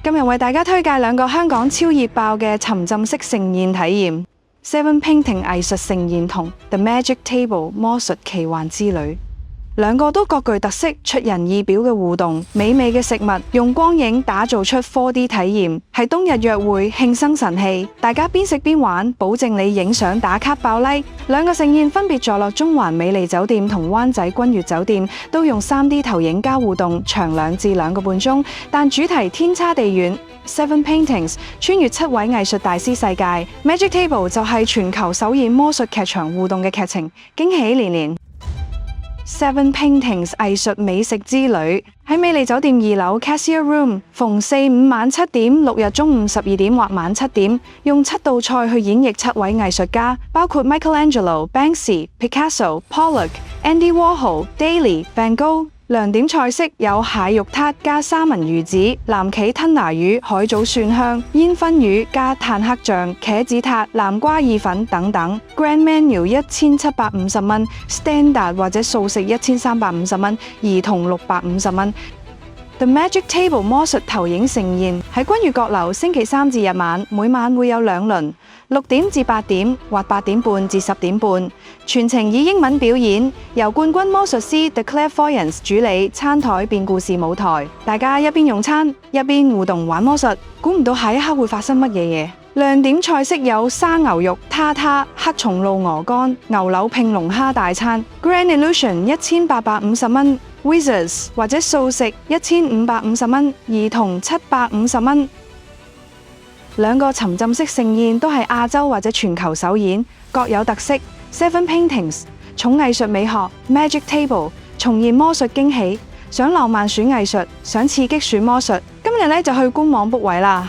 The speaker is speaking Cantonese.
今日為大家推介兩個香港超熱爆嘅沉浸式盛宴體驗 ，Seven Painting 藝術盛宴同 The Magic Table 魔術奇幻之旅。兩個都各具特色、出人意表嘅互動，美味嘅食物用光影打造出 4D 體驗，係冬日約會慶生神器。大家邊食邊玩，保證你影相打卡爆 like。兩個盛宴分別坐落中環美麗酒店同灣仔君悅酒店，都用 3D 投影加互動，長2至2個半鐘，但主題天差地遠。Seven Paintings 穿越7位藝術大師世界 ，Magic Table 就係全球首演魔術劇場互動嘅劇情，驚喜連連。Seven Paintings 藝術美食之旅喺美麗酒店2樓 Cassia Room， 逢4、5晚7點，6日中午12點或晚7點，用7道菜去演繹7位藝術家，包括 Michelangelo、Banksy、Picasso、Pollock、Andy Warhol、Dalí、Van Gogh。亮點菜式有蟹肉撻加三文魚子、藍鰭吞拿魚、海藻蒜香、煙燻魚加炭黑醬、茄子撻、南瓜意粉等等。Grand Menu 1750蚊 ，Standard 或者素食1350蚊，兒童650蚊。The Magic Table 魔術投影盛宴喺君悅閣樓，星期3至日晚，每晚會有2輪，6點至8點或8點半至10點半，全程以英文表演，由冠軍魔術師 The Clairvoyants 主理，餐台變故事舞台，大家一邊用餐一邊互動玩魔術，估唔到下一刻會發生乜嘢嘢。亮點菜式有沙牛肉他他、黑松露鵝肝、牛柳拼龍蝦大餐。Grand Illusion 1850蚊。Wizards 或者素食1550蚊，兒童750蚊。兩個沉浸式盛宴都係亞洲或者全球首演，各有特色。Seven Paintings 重藝術美學 ，Magic Table 重現魔術驚喜。想浪漫選藝術，想刺激選魔術，今日就去官網 book 位啦。